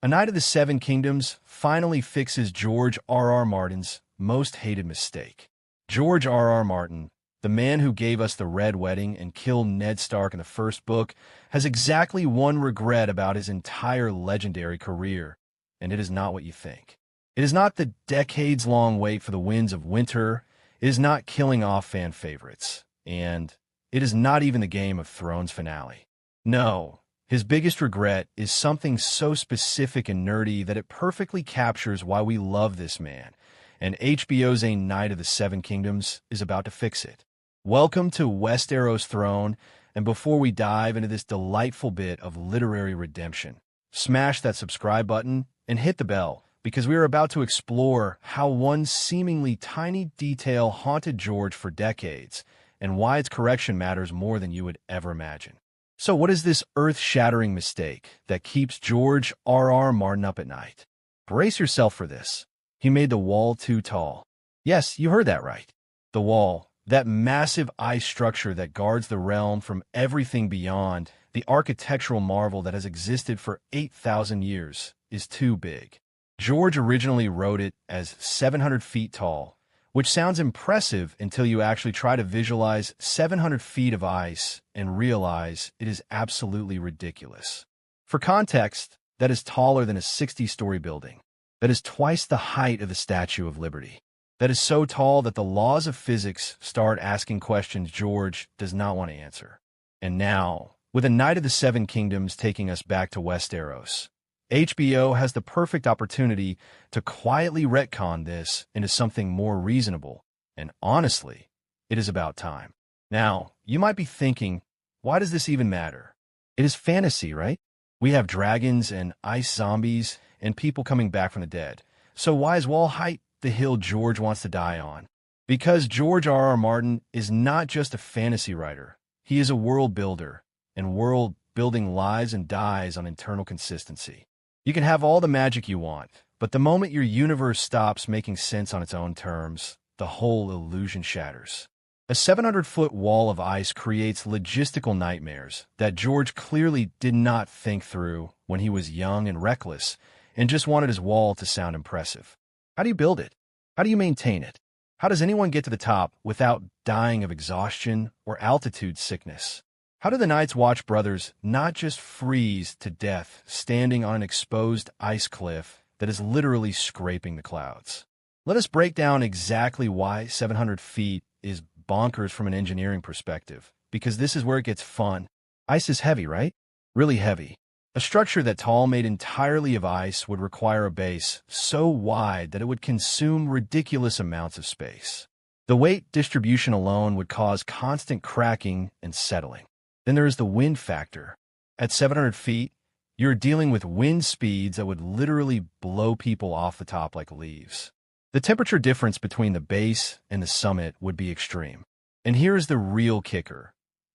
A Knight of the Seven Kingdoms finally fixes George R.R. Martin's most hated mistake. George R.R. Martin, the man who gave us the Red Wedding and killed Ned Stark in the first book, has exactly one regret about his entire legendary career, and it is not what you think. It is not the decades-long wait for the Winds of Winter, it is not killing off fan favorites, and it is not even the Game of Thrones finale. No. His biggest regret is something so specific and nerdy that it perfectly captures why we love this man, and HBO's A Knight of the Seven Kingdoms is about to fix it. Welcome to Westeros Throne, and before we dive into this delightful bit of literary redemption, smash that subscribe button and hit the bell, because we are about to explore how one seemingly tiny detail haunted George for decades, and why its correction matters more than you would ever imagine. So what is this earth-shattering mistake that keeps George R.R. Martin up at night? Brace yourself for this. He made the wall too tall. Yes, you heard that right. The wall, that massive ice structure that guards the realm from everything beyond, the architectural marvel that has existed for 8,000 years, is too big. George originally wrote it as 700 feet tall, which sounds impressive until you actually try to visualize 700 feet of ice and realize it is absolutely ridiculous. For context, that is taller than a 60-story building. That is twice the height of the Statue of Liberty. That is so tall that the laws of physics start asking questions George does not want to answer. And now, with A Knight of the Seven Kingdoms taking us back to Westeros, HBO has the perfect opportunity to quietly retcon this into something more reasonable, and honestly, it is about time. Now, you might be thinking, why does this even matter? It is fantasy, right? We have dragons and ice zombies and people coming back from the dead. So why is wall height the hill George wants to die on? Because George R.R. Martin is not just a fantasy writer. He is a world builder, and world building lives and dies on internal consistency. You can have all the magic you want, but the moment your universe stops making sense on its own terms, the whole illusion shatters. A 700-foot wall of ice creates logistical nightmares that George clearly did not think through when he was young and reckless and just wanted his wall to sound impressive. How do you build it? How do you maintain it? How does anyone get to the top without dying of exhaustion or altitude sickness? How do the Night's Watch brothers not just freeze to death standing on an exposed ice cliff that is literally scraping the clouds? Let us break down exactly why 700 feet is bonkers from an engineering perspective, because this is where it gets fun. Ice is heavy, right? Really heavy. A structure that tall made entirely of ice would require a base so wide that it would consume ridiculous amounts of space. The weight distribution alone would cause constant cracking and settling. Then there is the wind factor. At 700 feet, you're dealing with wind speeds that would literally blow people off the top like leaves. The temperature difference between the base and the summit would be extreme. And here's the real kicker.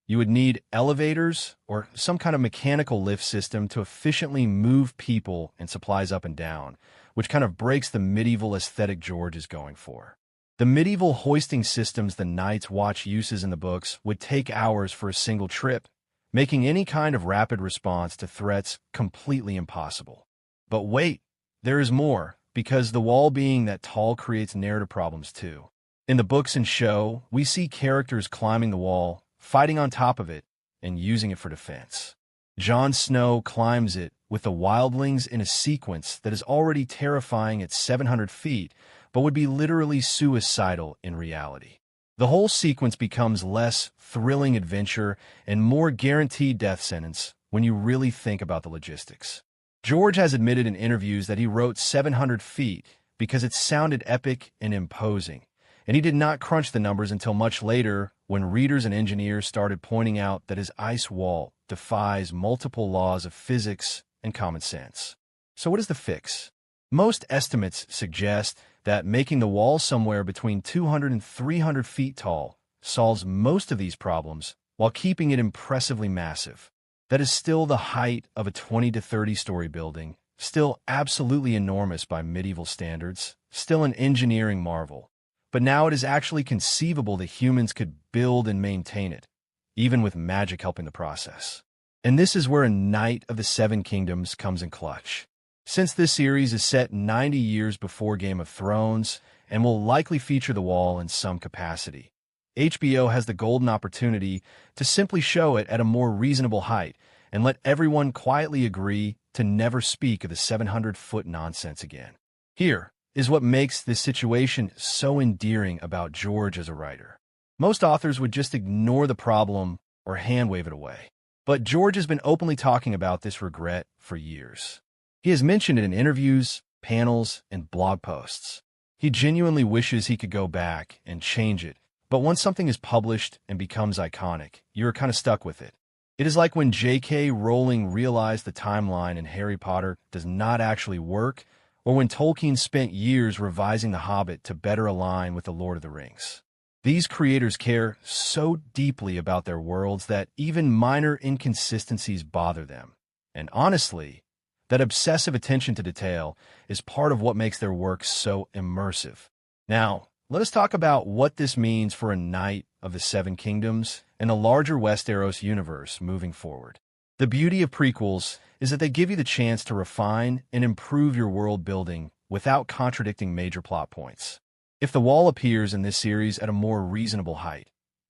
You would need elevators or some kind of mechanical lift system to efficiently move people and supplies up and down, which kind of breaks the medieval aesthetic George is going for. The medieval hoisting systems the Night's Watch uses in the books would take hours for a single trip, making any kind of rapid response to threats completely impossible. But wait, there is more, because the wall being that tall creates narrative problems too. In the books and show, we see characters climbing the wall, fighting on top of it, and using it for defense. Jon Snow climbs it with the wildlings in a sequence that is already terrifying at 700 feet, but would be literally suicidal in reality. The whole sequence becomes less thrilling adventure and more guaranteed death sentence when you really think about the logistics. George has admitted in interviews that he wrote 700 feet because it sounded epic and imposing, and he did not crunch the numbers until much later when readers and engineers started pointing out that his ice wall defies multiple laws of physics and common sense. So what is the fix? Most estimates suggest that making the wall somewhere between 200 and 300 feet tall solves most of these problems while keeping it impressively massive. That is still the height of a 20 to 30-story building, still absolutely enormous by medieval standards, still an engineering marvel. But now it is actually conceivable that humans could build and maintain it, even with magic helping the process. And this is where A Knight of the Seven Kingdoms comes in clutch. Since this series is set 90 years before Game of Thrones and will likely feature the Wall in some capacity, HBO has the golden opportunity to simply show it at a more reasonable height and let everyone quietly agree to never speak of the 700-foot nonsense again. Here is what makes this situation so endearing about George as a writer. Most authors would just ignore the problem or hand-wave it away. But George has been openly talking about this regret for years. He has mentioned it in interviews, panels, and blog posts. He genuinely wishes he could go back and change it, but once something is published and becomes iconic, you're kind of stuck with it. It is like when J.K. Rowling realized the timeline in Harry Potter does not actually work, or when Tolkien spent years revising The Hobbit to better align with The Lord of the Rings. These creators care so deeply about their worlds that even minor inconsistencies bother them. And honestly, that obsessive attention to detail is part of what makes their work so immersive. Now, let us talk about what this means for a Knight of the Seven Kingdoms and a larger Westeros universe moving forward. The beauty of prequels is that they give you the chance to refine and improve your world building without contradicting major plot points. If the Wall appears in this series at a more reasonable height,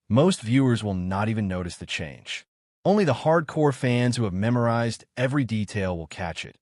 most viewers will not even notice the change. Only the hardcore fans who have memorized every detail will catch it,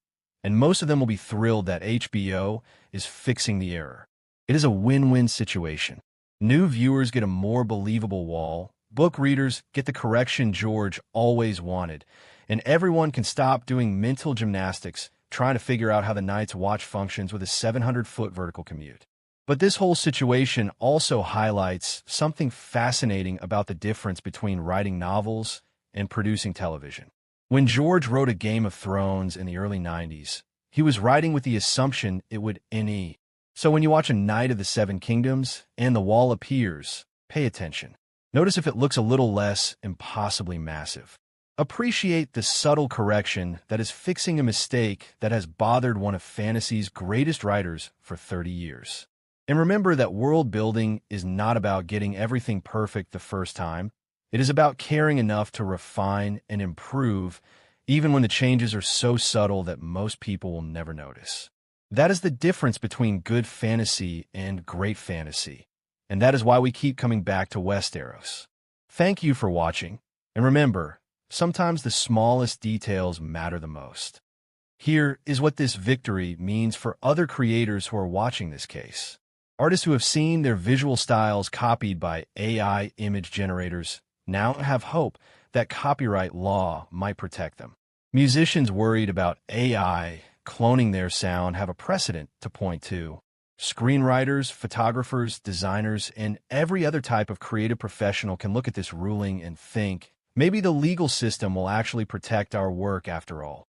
and most of them will be thrilled that HBO is fixing the error. It is a win-win situation. New viewers get a more believable Wall, book readers get the correction George always wanted, and everyone can stop doing mental gymnastics trying to figure out how the Night's Watch functions with a 700-foot vertical commute. But this whole situation also highlights something fascinating about the difference between writing novels and producing television. When George wrote A Game of Thrones in the early 90s, he was writing with the assumption it would end. So when you watch A Knight of the Seven Kingdoms and the Wall appears, pay attention. Notice if it looks a little less impossibly massive. Appreciate the subtle correction that is fixing a mistake that has bothered one of fantasy's greatest writers for 30 years. And remember that world building is not about getting everything perfect the first time. It is about caring enough to refine and improve, even when the changes are so subtle that most people will never notice. That is the difference between good fantasy and great fantasy, and that is why we keep coming back to Westeros. Thank you for watching, and remember, sometimes the smallest details matter the most. Here is what this victory means for other creators who are watching this case. Artists who have seen their visual styles copied by AI image generators now have hope that copyright law might protect them. Musicians worried about AI cloning their sound have a precedent to point to. Screenwriters, photographers, designers, and every other type of creative professional can look at this ruling and think, maybe the legal system will actually protect our work after all.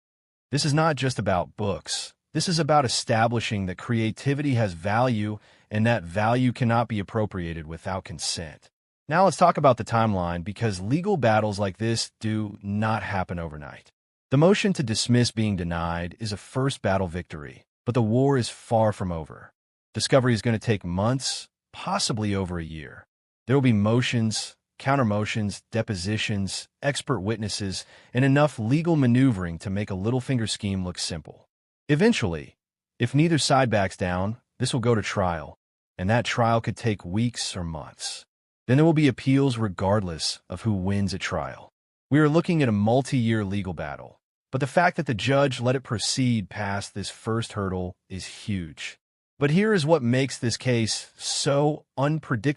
This is not just about books. This is about establishing that creativity has value and that value cannot be appropriated without consent. Now let's talk about the timeline, because legal battles like this do not happen overnight. The motion to dismiss being denied is a first battle victory, but the war is far from over. Discovery is going to take months, possibly over a year. There will be motions, counter-motions, depositions, expert witnesses, and enough legal maneuvering to make a Littlefinger scheme look simple. Eventually, if neither side backs down, this will go to trial, and that trial could take weeks or months. Then there will be appeals regardless of who wins at trial. We are looking at a multi-year legal battle, but the fact that the judge let it proceed past this first hurdle is huge. But here is what makes this case so unpredictable.